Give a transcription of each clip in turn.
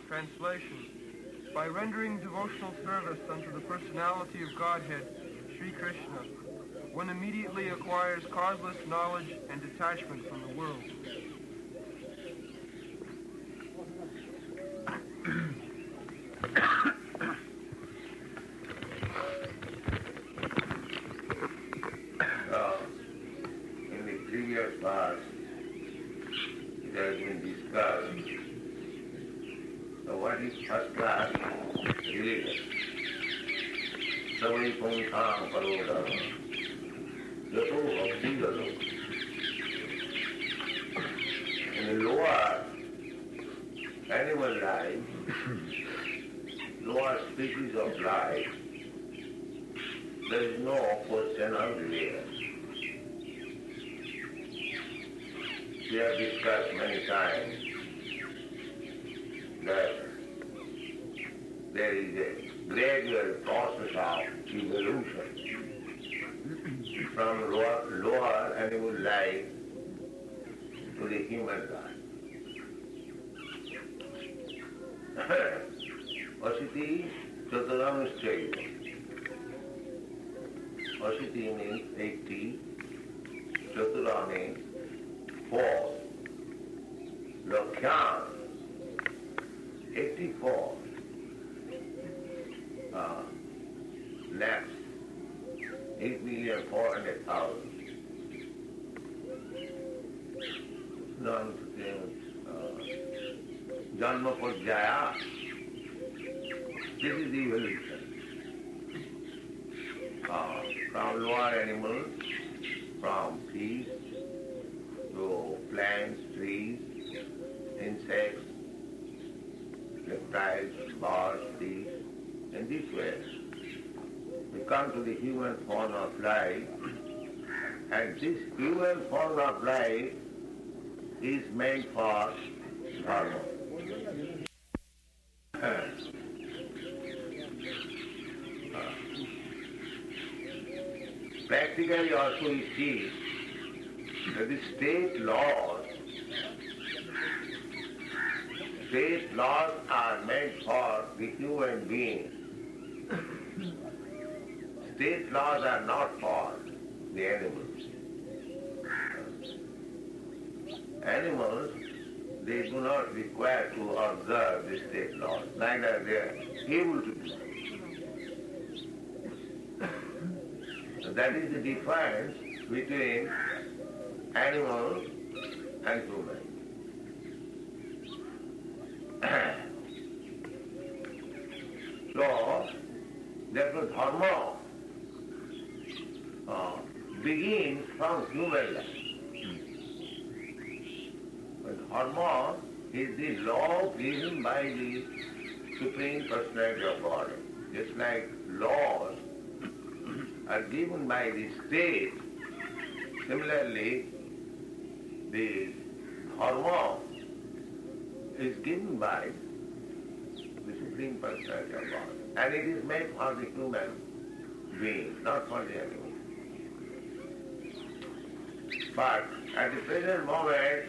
Translation. By rendering devotional service unto the personality of Godhead, Sri Krishna, one immediately acquires causeless knowledge and detachment from the world. In the previous part, it has been discussed. So what is first class religion? Savai Pumtham Paroda, Yato Bhakti Galo. In the lower animal life, lower species of life, there is no question of religion. We have discussed many times that there is a gradual process of evolution from lower animal life to the human life. Asiti Chaturam Chaiva. Asiti means 80, Chatura means 4. Lakhyam, 84. Next, 8,400,000. Janma Pajaya. This is the evolution. From lower animals, from beasts, to plants, trees, insects, reptiles, birds, beasts. In this way, we come to the human form of life, and this human form of life is meant for dharma. Practically also we see that the state laws are meant for the human being. State laws are not for the animals. Animals, they do not require to observe the state laws, neither they are able to do so. So that is the difference between animals and humans. So, therefore dharma begins from human life. But dharma is the law given by the Supreme Personality of God. Just like laws are given by the state, similarly the dharma is given by the Supreme Personality of God. And it is made for the human being, not for the animal. But at the present moment,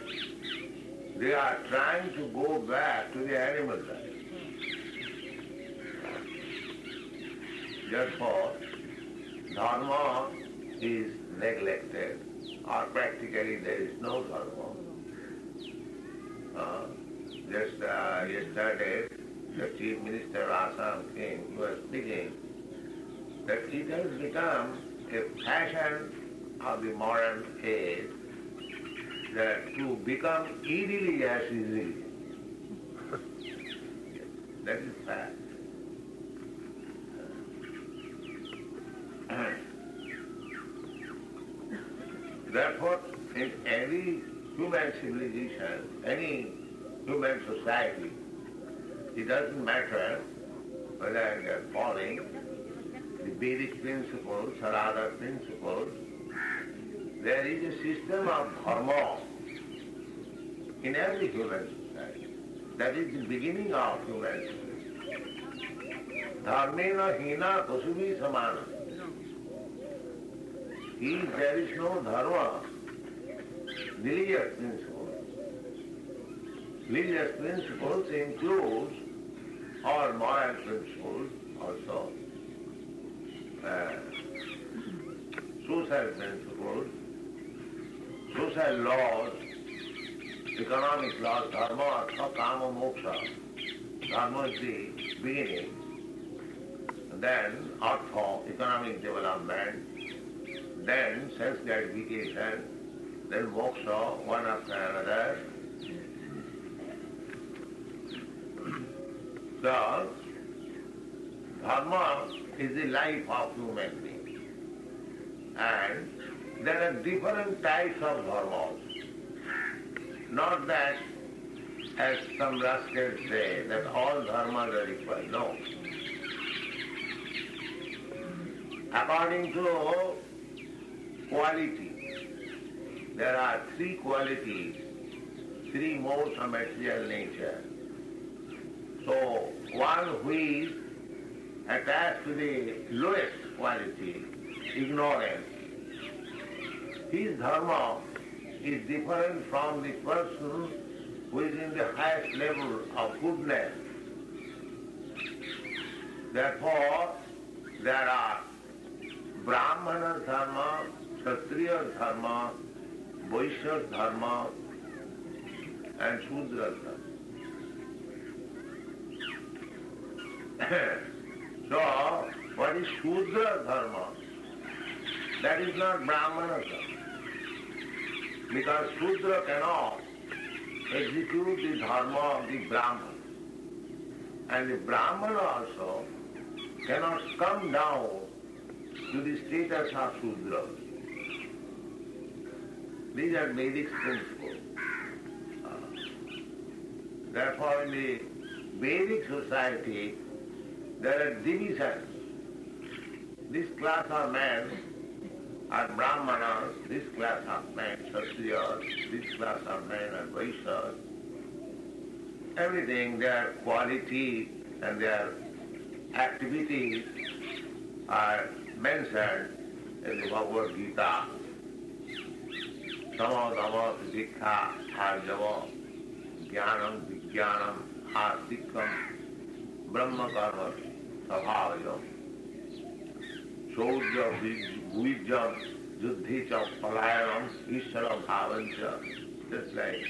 they are trying to go back to the animal life. Therefore, dharma is neglected, or practically there is no dharma. Just yesterday, the Chief Minister of Assam came, he was speaking that it has become a fashion of the modern age that to become irreligious is religious. That is fact. Therefore, in any human civilization, any human society, it doesn't matter whether they are following the Vedic principles or other principles, there is a system of dharma in every human society. That is the beginning of human civilization. Dharmena hina pasubhi samana. If there is no dharma, religious principles includes or moral principles also, social principles, social laws, economic laws, dharma, artha, kama, moksha. Dharma is the beginning. Then artha, economic development. Then sense gratification. Then moksha, one after another. So, dharma is the life of human being. And there are different types of dharmas. Not that, as some rascals say, that all dharmas are equal. No. According to quality, there are three qualities, three modes of material nature. So, one who is attached to the lowest quality, ignorance, his dharma is different from the person who is in the highest level of goodness. Therefore, there are Brahmana dharma, Kshatriya dharma, Vaishya dharma, and Shudra dharma. So, what is Shudra dharma? That is not Brahmana dharma. Because Shudra cannot execute the dharma of the Brahman. And the Brahman also cannot come down to the status of Shudra. These are Vedic principles. Therefore, in the Vedic society, there are divisions. This class of men are Brahmanas, this class of men Kshatriyas, this class of men are Vaishyas. Everything, their quality and their activities are mentioned in the Bhagavad Gita. Sama dhamma dikha arjava jnanam vijnanam astikam brahma karma sabhavajam shodya vijjam juddhi cha palayanam ishara bhavancha. Just like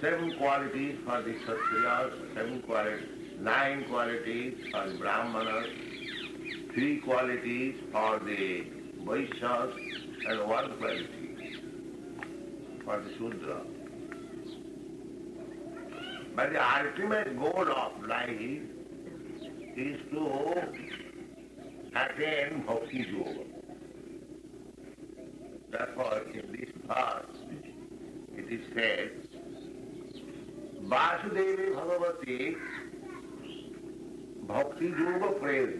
7 qualities for the Kshatriyas, 9 qualities for the Brahmanas, 3 qualities for the Vaishyas, and 1 quality for the Shudra. But the ultimate goal of life is to attain Bhakti Yoga. Therefore, in this verse, it is said, Vasudevi Bhagavati Bhakti Yoga Preri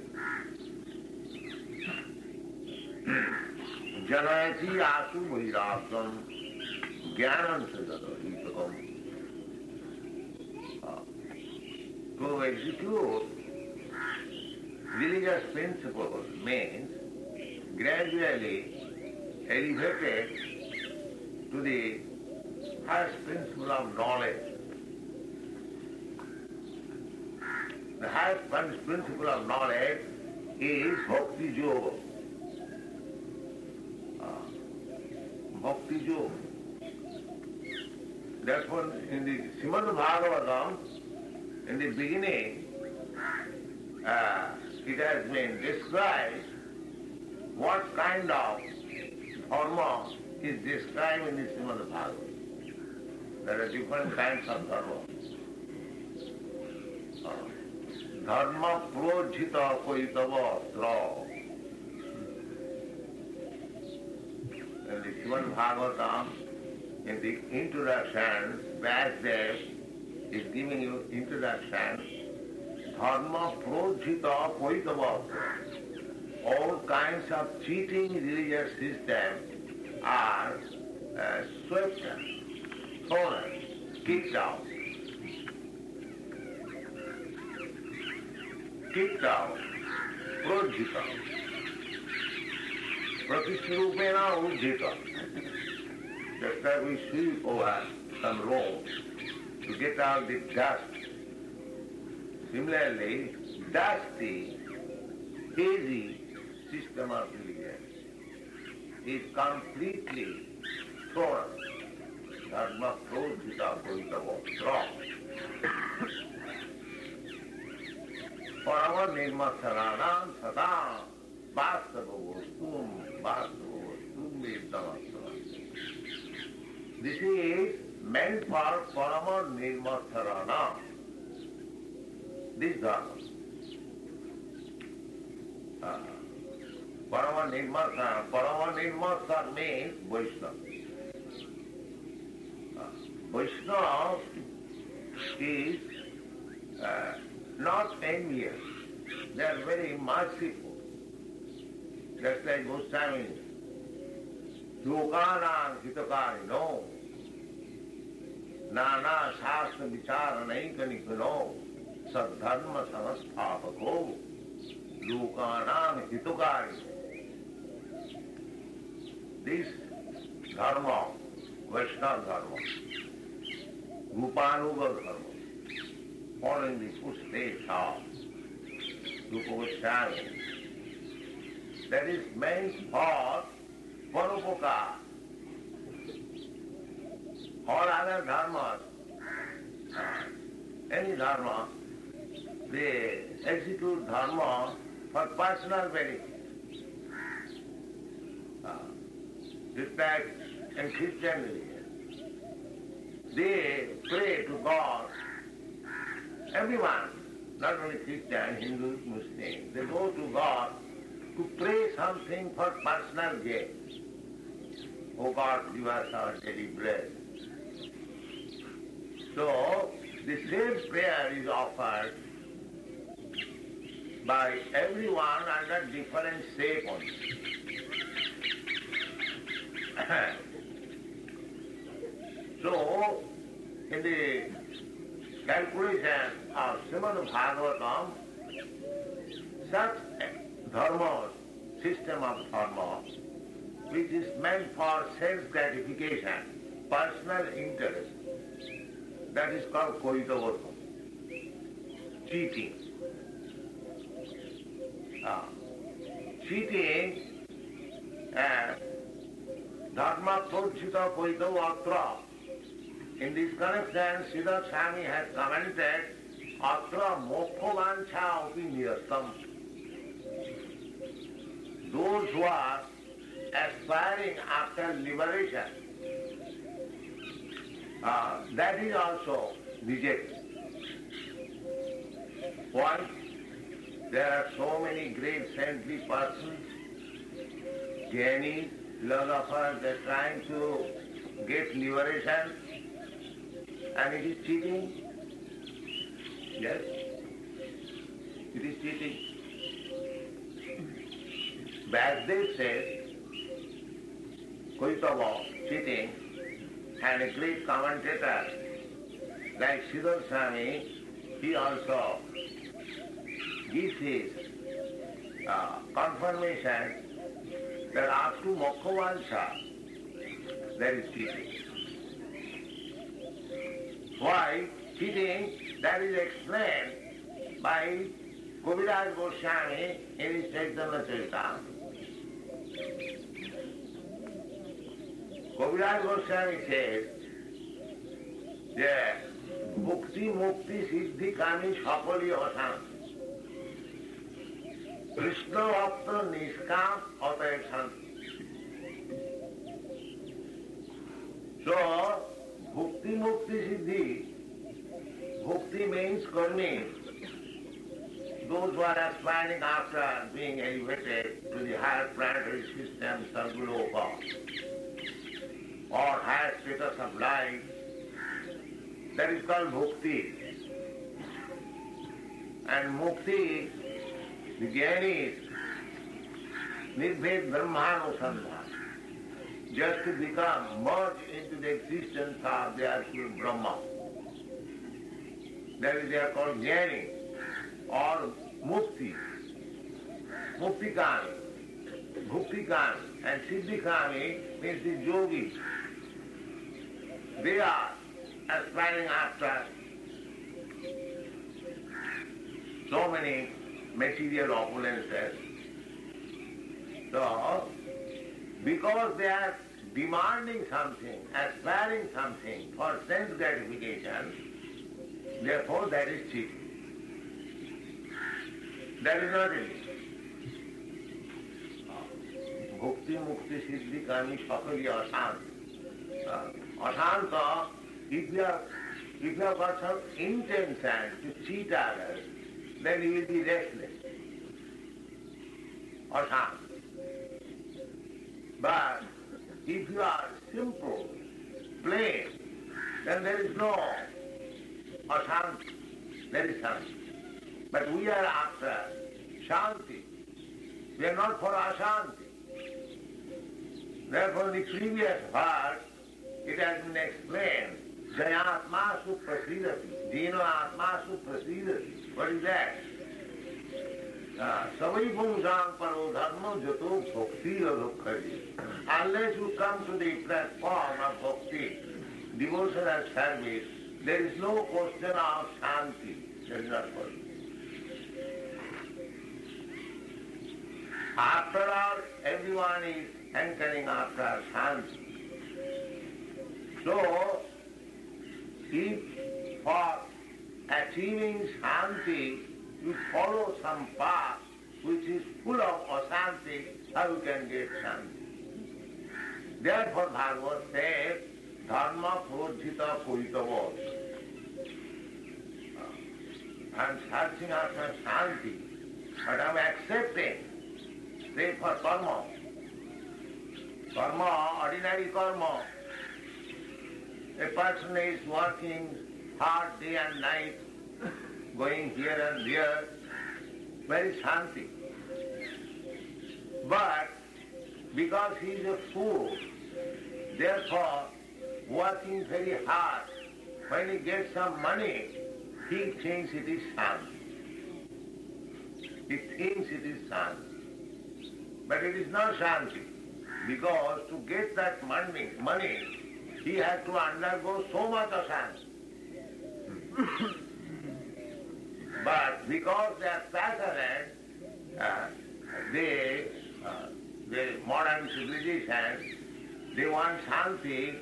Janayati Asu Vairasam Jnanam Sadadhitakam. To execute religious principles means gradually elevated to the highest principle of knowledge. The highest principle of knowledge is Bhakti Yoga. Bhakti Yoga. Therefore, in the Srimad Bhagavatam, in the beginning, it has been described what kind of dharma is described in the Srimad Bhagavatam. There are different kinds of dharma. Dharma projita koitava tra. In the Srimad Bhagavatam, in the introduction, Vyasdev is giving you introduction. Dharma projita koitava. All kinds of cheating religious systems are swept, thrown, kicked out. Projita. Pratishrupena ujjita. Just like we sweep over some road to get out the dust Similarly, dusty, hazy system of religion is completely thrown. Dharma prodhita bhaitava strong. Parama nirmasaranam sada vastava vastum veddamasana. This is meant for Parama nirmasaranam. This dharma. Parama nirmasar means Vaishnava. Vaishnava is not envious. They are very merciful. Just like Goswami. Lokanam hitakarino. Nana shastra vicharanaikanikono. Sadharma samastapako. Lokanam hitakarino. This dharma, Vaishnava dharma, Rupanuga dharma, following the footsteps of Rupa Goswami, that is meant for Parupaka. All other dharmas, any dharma, they execute dharma for personal benefit. Just like in Christian religion, they pray to God, everyone, not only Christian, Hindus, Muslims, they go to God to pray something for personal gain. Oh God, give us our daily bread. So, the same prayer is offered by everyone under different shape only. So, in the calculation of Srimad Bhagavatam, such dharma, system of dharma, which is meant for self-gratification, personal interest, that is called koitavadha, cheating. Cheating and dharma prodhita koitavatra. In this connection, Siddha Swami has commented, atra mokkha opiniyatam. Those who are aspiring after liberation, that is also rejected. Why? There are so many great saintly persons, Jnani, philosophers, they are trying to get liberation, and it is cheating. Yes, it is cheating. Vasudev says, Koitava, cheating, and a great commentator like Siddha Swami, he also gives his confirmation that up to mokkha, there is cheating. Why? Cheating, that is explained by Kaviraj Goswami in his Chaitanya Charitamrita. Kaviraj Goswami says, that Bhukti Mukti Siddhi Kami Sapali Asanti. Krishna Bhakta Niskam Atay Santi. So, Bhukti Mukti Siddhi, Bhukti means karmi. Those who are aspiring after being elevated to the higher planetary system, Goloka, or higher status of life, that is called Bhukti. And Mukti, the Jnanis, Nirbhed Brahmanusandha, just to become merged into the existence of the absolute Brahma. That is, they are called Jnani or Mukti. Muktikami, Bhuktikami, and Siddhikami means the yogis. They are aspiring after so many material opulences. So, because they are demanding something, aspiring something for sense gratification, therefore that is cheating. That is not it. Bhakti, mukti, siddhi, kami, sakali, asanta. Asanta, if you have got some intention to cheat others, then you will be restless. Asanta. But if you are simple, plain, then there is no ashanti, there is shanti. But we are after shanti. We are not for ashanti. Therefore, in the previous verse, it has been explained, Jayatmasu prasidati, Dino atmasu prasidati. What is that? Savai pungsang paro dharma jato bhakti adhokkhari. Unless you come to the platform of bhakti, devotional service, there is no question of shanti. That is not possible. After all, everyone is hankering after shanti. So, if for achieving shanti, you follow some path which is full of asanti, how you can get shanti? Therefore, Bhagavad says, dharma prodhita puritavod. I am searching after shanti, but I am accepting, say for karma. Karma, ordinary karma. A person is working hard day and night, going here and there, very shanti. But because he is a fool, therefore working very hard, when he gets some money, he thinks it is shanti. He thinks it is shanti. But it is not shanti, because to get that money, he has to undergo so much asanti. But because they are passionate, the modern civilization, they want shanti,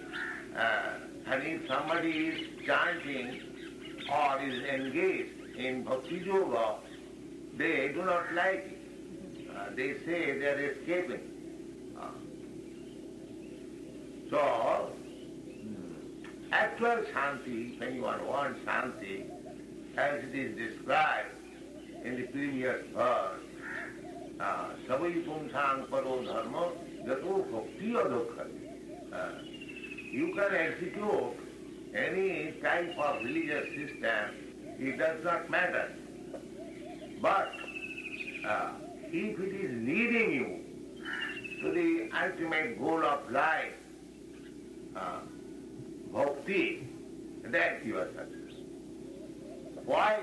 and if somebody is chanting or is engaged in bhakti yoga, they do not like it. They say they are escaping. So, actual shanti, when you want shanti, as it is described in the previous verse, savai pungsang paro dharma jato bhakti adhokkhari. You can execute any type of religious system, it does not matter. But if it is leading you to the ultimate goal of life, bhakti, then you are successful. Why?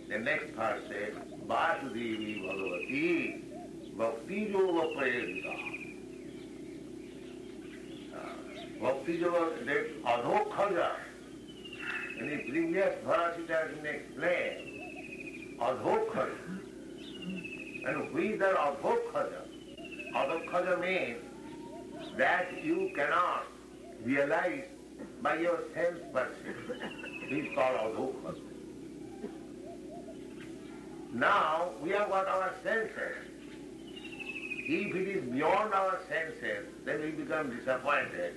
The next verse says, Vasudevi Bhagavati Bhakti Yoga Prayerita. Bhakti Yoga, that adhokhaja. In the previous verse it has been explained, adhokhaja. And who is that adhokhaja? Adhokhaja means that you cannot realize by your sense perception. This is called adhokhaja. Now, we have got our senses. If it is beyond our senses, then we become disappointed.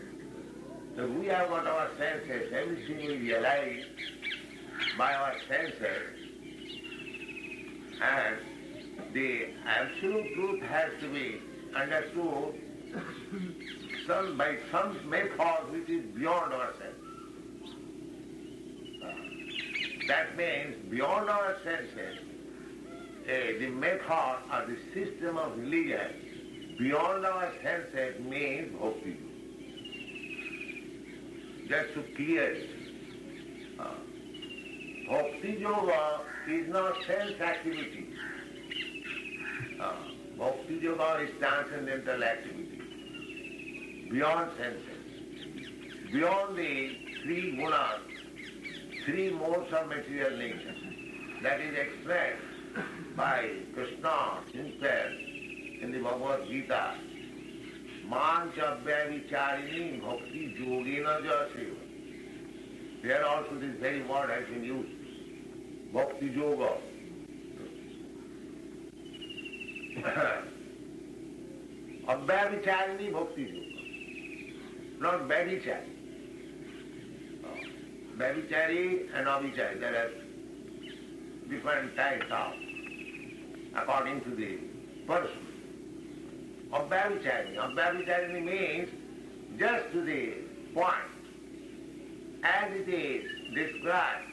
So we have got our senses, everything we realize by our senses, and the absolute truth has to be understood by some method which is beyond our senses. That means beyond our senses, the method or the system of religion beyond our senses means bhakti. Just to clear it. Bhakti yoga is not sense activity. Bhakti yoga is transcendental activity, beyond senses, beyond the three gunas, three modes of material nature. That is expressed by Krishna himself in the Bhagavad Gita, Mancha Vyavicharini Bhakti Yogena Jaseva. There also this very word has been used, Bhakti Yoga. Abhyavicharini Bhakti Yoga, not Vyavichari. Vyavichari and Abhichari, there are different types of, according to the person. Abhyavicharini means just to the point, as it is described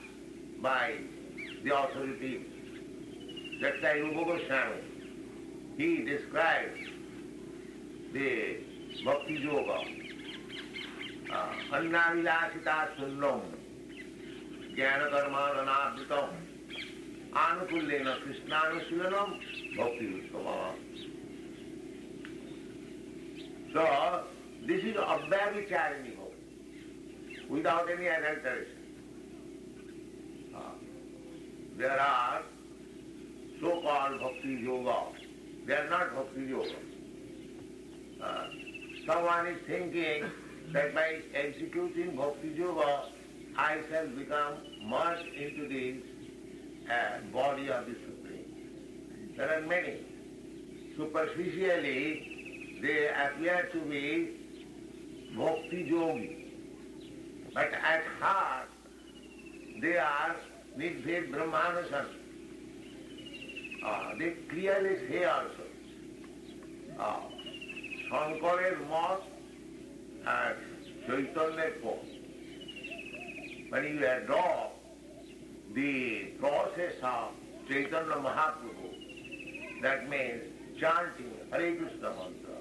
by the authorities. That's why Rupa Goswami, he describes the Bhakti Yoga. Annavilasita sunnam, jnana karma anadhitam, anukullena krishnanushilanam, bhakti uttama. So, this is Abhyavicharini Bhakti, without any adulteration. There are so-called Bhakti Yoga. They are not Bhakti Yoga. Someone is thinking that by executing Bhakti Yoga, I shall become merged into the body of the Supreme. There are many. Superficially, they appear to be Bhakti Yogi. But at heart, they are Nidbhed Brahmanasana. They clearly say also, Shankareর মত আর চৈতন্যের পথ. When you adopt the process of Chaitanya Mahaprabhu, that means chanting Hare Krishna mantra,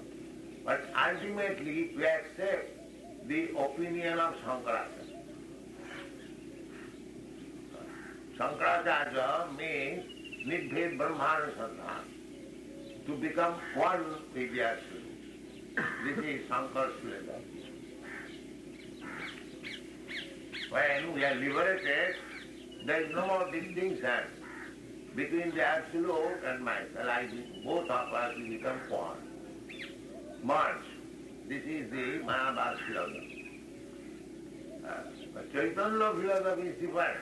but ultimately we accept the opinion of Shankaracharya. Shankaracharya means Nidbhed Brahmanasandhan, to become one with the Absolute. This is Shankar's philosophy. When we are liberated, there is no more distinction between the Absolute and myself. Both of us will become one. Merge. This is the Mayavad philosophy. But Chaitanya philosophy is different.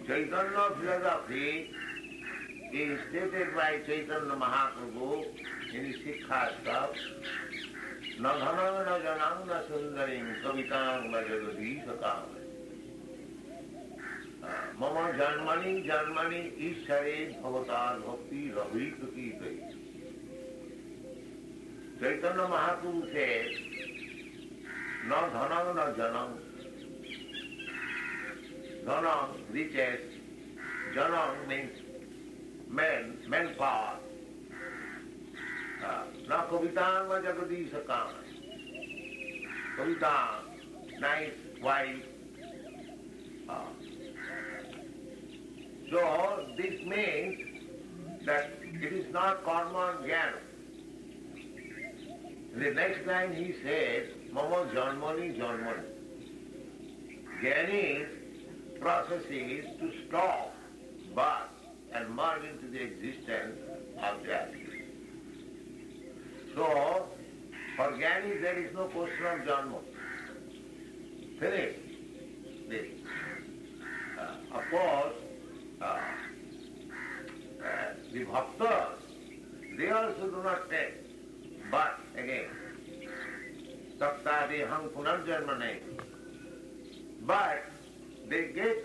Chaitanya philosophy is stated by Chaitanya Mahaprabhu in his Sikkha, na dhanam na janam na sundarim kavitam na jagadishakam. Mama janmani janmani ishare bhavatar bhakti rahituki kai. Chaitanya Mahaprabhu says, na dhanam na janam. Dhanam, riches. Janam means manpower. Na kavitam na jagadishakam. Kavitam, nice wife. So this means that it is not karma and jnana. The next line he says, mama janmani janmani. Jnani's process is to stop birth and merge into the existence of the Absolute. So, for Jnani there is no question of janma. Finish this. Of course, the bhaktas, they also do not take birth again. Tattadeham punarjanmane. But they get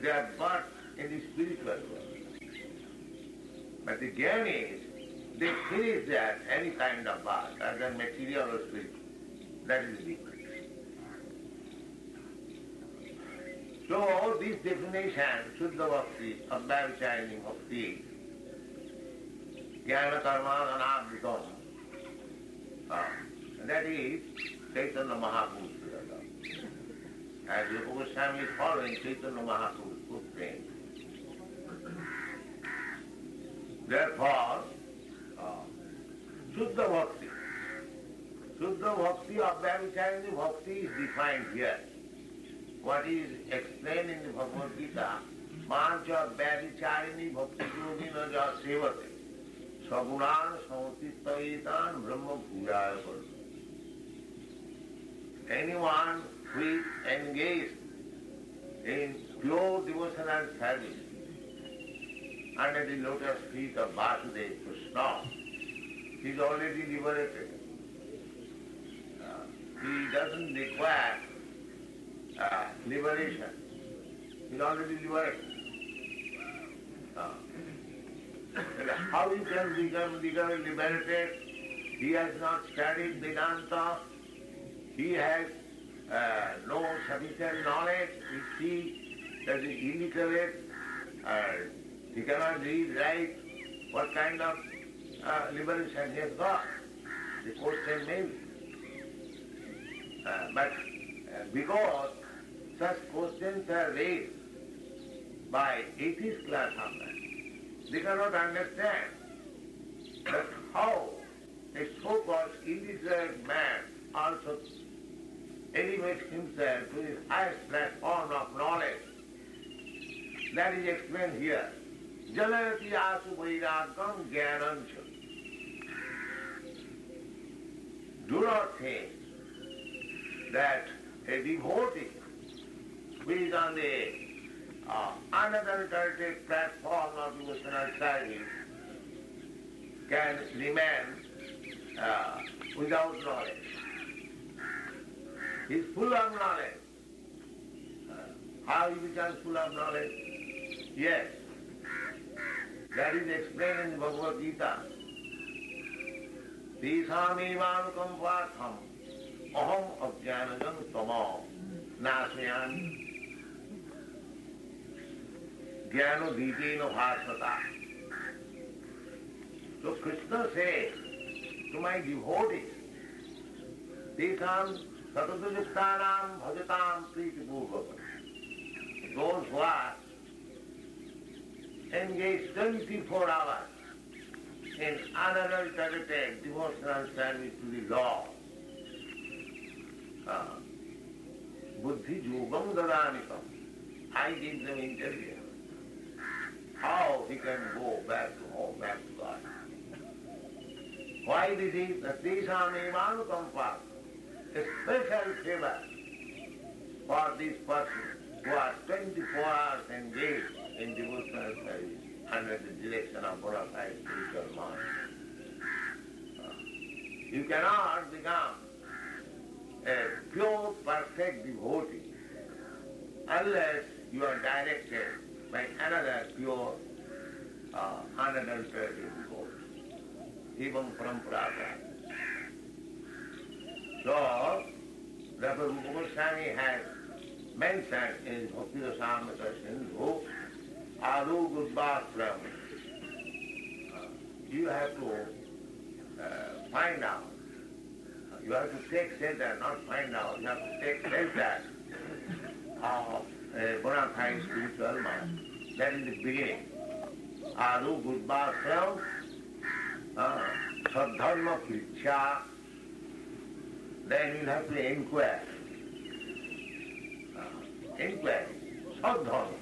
their birth in the spiritual world. But the Jnanis, they finish that any kind of birth, either material or spiritual. That is the difference. So this definition, Shuddha Bhakti, Abhyavicharini Bhakti, Jnana Karma Anadhitam, that is Chaitanya Mahaprabhu's philosophy. As Rupa Goswami is following Chaitanya Mahaprabhu's footprint. Therefore, Shuddha Bhakti. Shuddha Bhakti, Abhyavicharini Bhakti is defined here. What is explained in the Bhagavad Gita Mancha Bhadicharini Bhakti Yogina Ja Sevate Sagunan Samutittaitan Brahma Bhujaya. Anyone who is engaged in pure devotional service under the lotus feet of Vasudeva Krishna, he is already liberated. He doesn't require liberation. He is already liberated. How he can become liberated? He has not studied Vedanta. He has no sufficient knowledge. He sees that he is illiterate. He cannot read, write. What kind of liberation he has got? The question may be. But because such questions are raised by atheist class of men, they cannot understand that how a so-called illiterate man also elevates himself to his highest platform of knowledge. That is explained here. Jalayati asu vairagam jnanancha. Do not think that a devotee who is on the unadulterated platform of devotional service can remain without knowledge. He is full of knowledge. How he becomes full of knowledge? Yes, that is explained in the Bhagavad Gita. Tishamevanukampatham aham ajnanajam tamam nasmayami jnano ditena bhasvata. So Krishna says to my devotees, Tisham satadujuktanam bhajatam pritipurvaka. Those who are engaged 24 hours in unadulterated devotional service to the Lord. Buddhi yogam dadanikam. I give them interview. How he can go back to home, back to God. Why this is the Tishamevanukampa, a special favor for these persons who are 24 hours engaged in devotional service under the direction of bona fide spiritual master. You cannot become a pure, perfect devotee unless you are directed by another pure, unadulterated devotee, even from Prabhupada. So, Dr. Rupa Goswami has mentioned in Bhakti Rasamrita Sindhu, Adu Gudbastram. You have to find out. You have to take shelter, not find out. You have to take shelter of a bona fide spiritual mind. That is the beginning. Adu Gudbastram, Sadharma Pricha. Then you have to inquire. Inquire, Sadharma,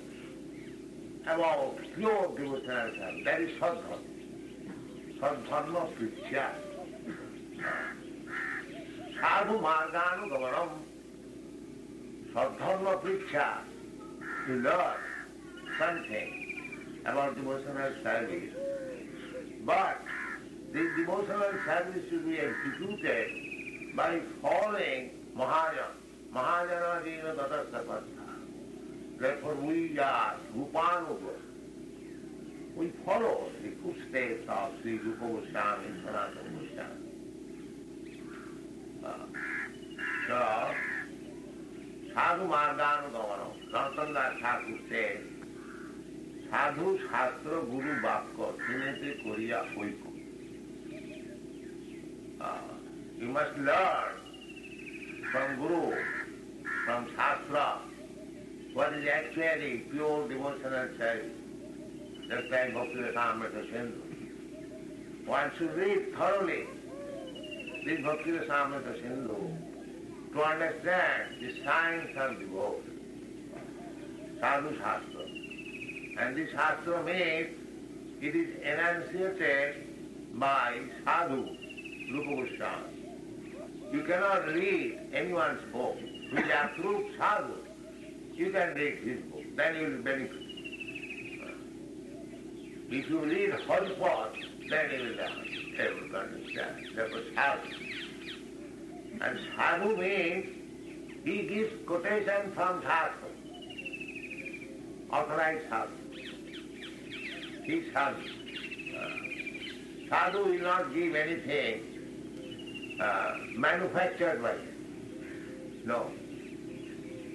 about pure devotional service. That is Sadharma. Sadharma Pricha. Sadhu Marganu Gavanam. Sadharma Pricha. To learn something about devotional service. But this devotional service should be executed by following Mahajana. Mahajana Jina Tatasapatha. Therefore we are Rupanuga. We follow the footsteps of Sri Rupa Goswami and Sanatana Goswami. So, Sadhu Marganu Gavanam, Narottam Thakur says, Sadhu Shastra Guru Bhakka Tinete Koriya Oiko. You must learn from Guru, from Shastra, what is actually pure devotional service. Just like Bhakti Rasamrita Sindhu. One should read thoroughly this Bhakti Rasamrita Sindhu to understand the science of devotion, Sadhu Shastra. And this Shastra means it is enunciated by Sadhu, Rupa Goswami. You cannot read anyone's book which approved Sadhu. You can read his book, then you will benefit. If you read Haripad, then you will able to understand. That was Sadhu. And Sadhu means he gives quotation from Shastra. Authorized Sadhu. He is Sadhu. Sadhu will not give anything manufactured by him. No.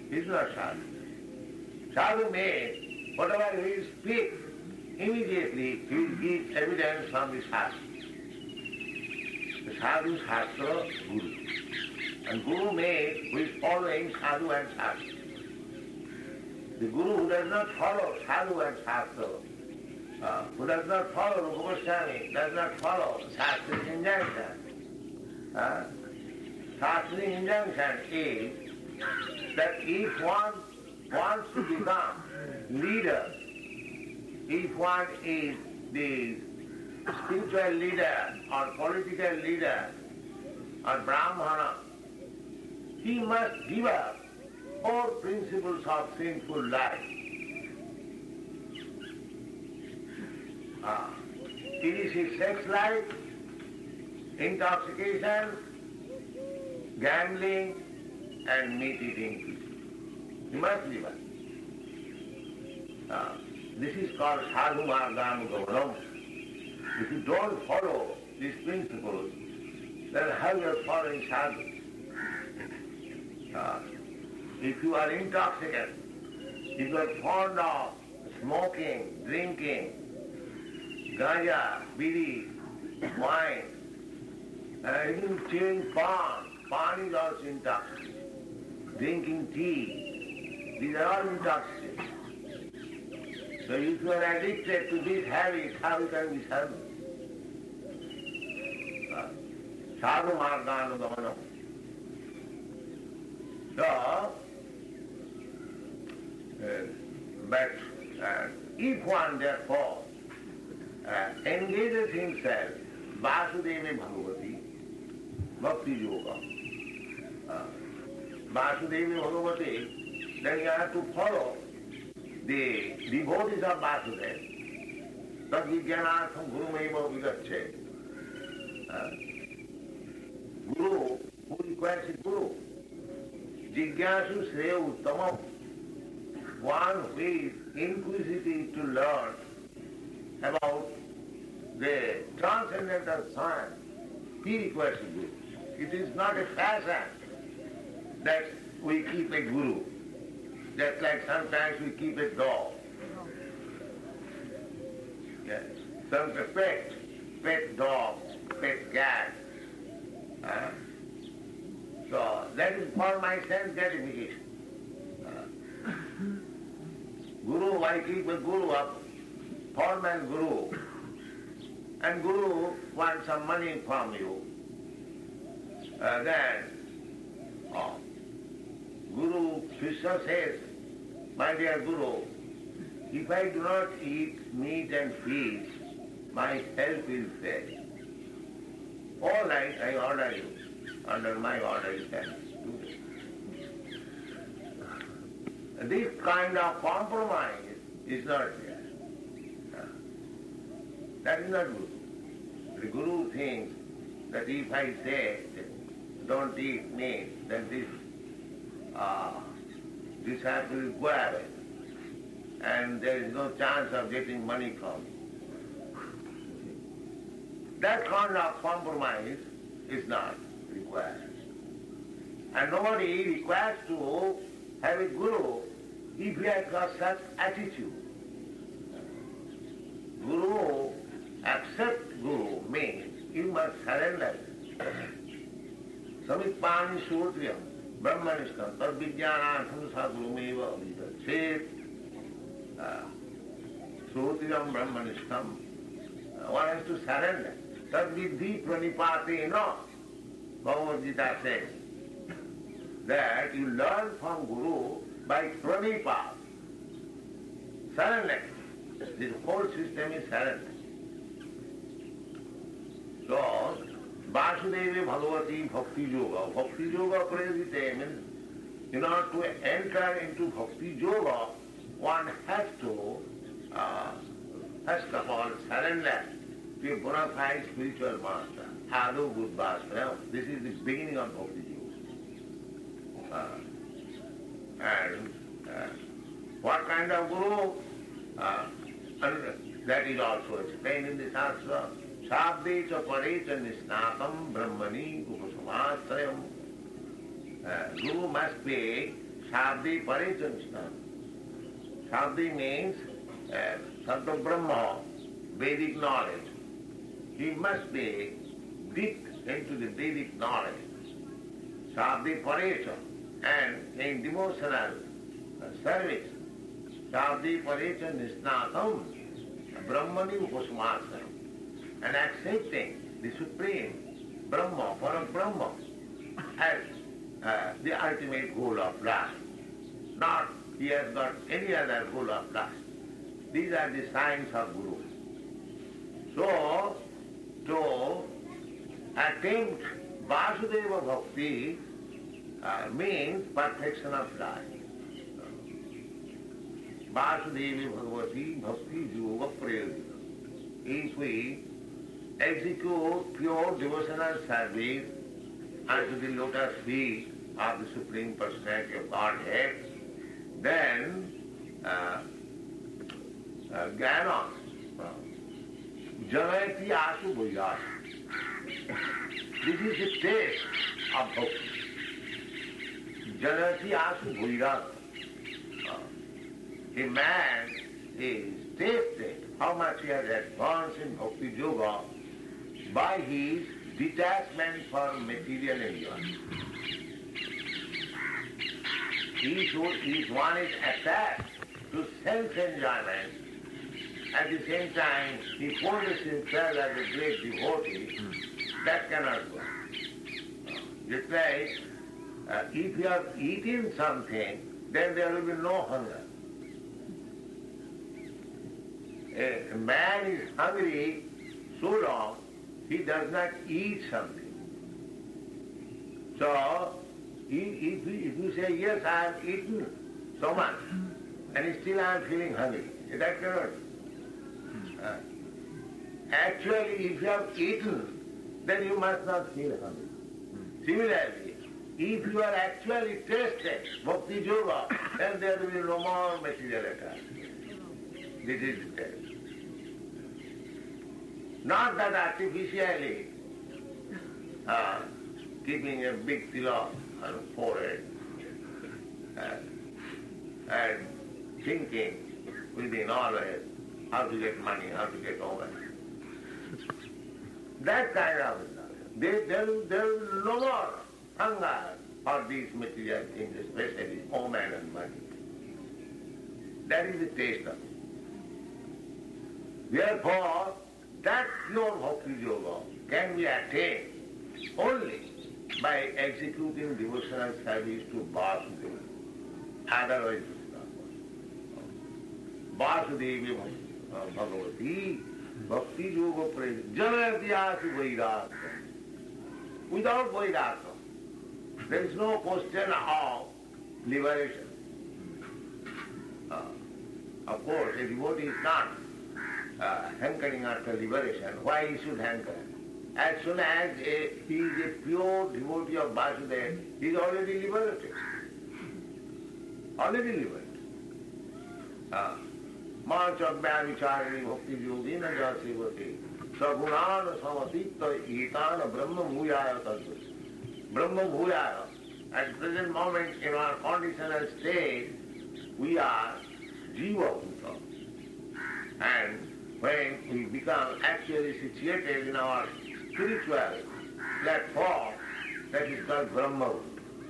He is not Sadhu. Sadhu means whatever he will speak, immediately he will give evidence from the Shastra. The Sadhu, Shastra, Guru. And Guru means who is following Sadhu and Shastra. The Guru who does not follow Sadhu and Shastra, who does not follow Rupa Goswami, does not follow Shastric injunction. Shastric injunction is that if one wants to become leader, if one is the spiritual leader or political leader or Brahmana, he must give up all principles of sinful life. It is his sex life, intoxication, gambling, and meat eating. He must give up. This is called sadhu margam gavanam. If you don't follow these principles, then how you are following sadhu? If you are intoxicant, if you are fond of smoking, drinking, ganja, bidi, wine, even chewing pan is also intoxicant. Drinking tea, these are all intoxicants. So if you are addicted to these habits, how you can be sadhu? Sadhu marganugamanam. So, but if one therefore engages himself Vasudeva Bhagavati, Bhakti Yoga, Vasudeva Bhagavati, then you have to follow the devotees of Vasudeva. Tad vijnanartham gurumeva vigacche. Guru, who requires a guru? Jigyasu Shreya Uttamam, one who is inquisitive to learn about the transcendental science, he requires a guru. It is not a fashion that we keep a guru, just like sometimes we keep a dog. Yes. Some pet dog, pet cat. So that is for my sense gratification. Guru, I keep a guru up, foreman guru, and guru wants some money from you. Then Guru Krishna says, my dear Guru, if I do not eat meat and fish, my health is dead. All right, I order you. Under my order you can do this. This kind of compromise is not there. That is not Guru. The Guru thinks that if I say don't eat meat, then this disciple will go away and there is no chance of getting money from it. That kind of compromise is not required. And nobody requires to have a guru if he has got such attitude. Guru, accept Guru means you must surrender. Samipani Sutriyam, Brahmanishtam, Tad Vijnanartham Sadhurumeva Vidachet, Sutriyam Brahmanishtam. One has to surrender. Tad Vidhi Pranipati, no. Bhagavad Gita says that you learn from Guru by pranipat, surrender. This whole system is surrender. So, Vasudeva Bhagavati Bhakti Yoga. Bhakti Yoga Prayodite means in order to enter into Bhakti Yoga, one has to, first of all, surrender to a bona fide spiritual master. Adu Buddhasana. This is the beginning of Bhakti Yoga. And what kind of guru? And that is also explained in the Shastra. Sabde cha pare cha nisnatam brahmani upasamasrayam. Guru must be sabde pare cha nisnatam. Sabde means Sabda Brahma, Vedic knowledge. He must be deep into the Vedic knowledge. Sabde pare cha. And in devotional service, Sabde pare cha nisnatam brahmani upasamasrayam. And accepting the Supreme Brahma, Param-Brahma, as the ultimate goal of life. Not he has got any other goal of life. These are the signs of Guru. So, to attempt Vasudeva Bhakti means perfection of life. Vasudeva Bhagavati Bhakti Yoga Prayodika. If we execute pure devotional service unto the lotus feet of the Supreme Personality of Godhead, then Jnana, Janayati Asu Bhuyasa. This is the taste of Bhakti. Janayati Asu Bhuyasa. A man is tasted how much he has advanced in Bhakti Yoga by his detachment from material enjoyment. If one is attached to self-enjoyment, at the same time he poses himself as a great devotee, that cannot go. Just like if you have eaten something, then there will be no hunger. A man is hungry so long he does not eat something. So, if you say, yes, I have eaten so much, and still I am feeling hungry, that cannot. Actually, if you have eaten, then you must not feel hungry. Similarly, if you are actually tasted Bhakti Yoga, then there will be no more material attachment. This is the test. Not that artificially keeping a big tilak on the forehead and thinking within always how to get money, how to get over. That kind of there will no more hunger for these material things, especially home and money. That is the taste of it. Therefore, that pure Bhakti Yoga can be attained only by executing devotional service to Vasudeva. Otherwise, it's not. Vasudeva Bhagavati Bhakti Yoga Prayodika Janayati Vairagya. Without Vairagya, there is no question of liberation. Of course, a devotee is not hankering after liberation. Why he should hanker? As soon as he is a pure devotee of Vasudeva, he is already liberated. Already liberated. Manchadvya vicharini bhakti yogina jasivati sagunana samatita etana brahma bhuyaya tadva. Brahma bhuyaya. At present moment in our conditional state, we are jiva bhuta. And when we become actually situated in our spiritual platform, that is called Brahma.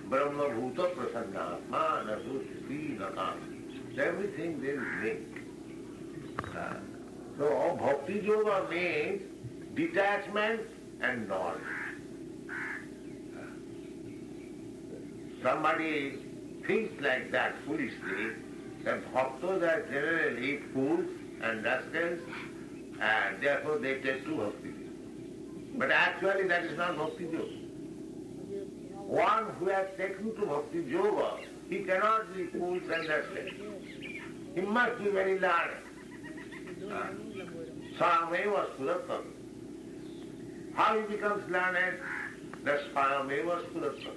Brahma Bhuta Prasannatma Nasushti Nata. Everything there is linked. So Bhakti Yoga means detachment and knowledge. Somebody thinks like that foolishly, that bhaktas are generally fools understands, and therefore they take to bhakti. But actually that is not bhakti yoga. One who has taken to bhakti yoga, he cannot be foolish and understand. He must be very learned. Swayameva Spurattam. How he becomes learned? The Swayameva Spurattam.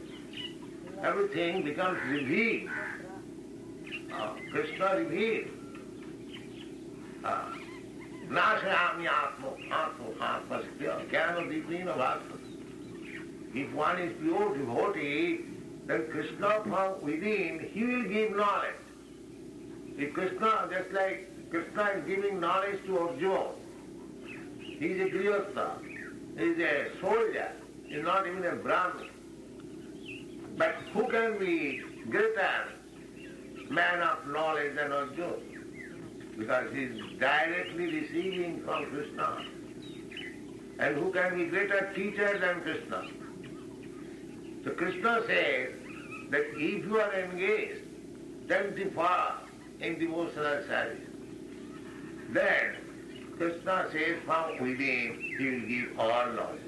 Everything becomes revealed. Krishna revealed. Nashayami atmasya jnana dipena bhakti. If one is pure devotee, then Krishna from within, he will give knowledge. If Krishna, just like Krishna is giving knowledge to Arjuna, he is a grihastha, he is a soldier, he is not even a Brahmin. But who can be greater man of knowledge than Arjuna? Because he is directly receiving from Krishna. And who can be greater teacher than Krishna? So Krishna says that if you are engaged 24 in devotional service, then Krishna says from within he will give all knowledge.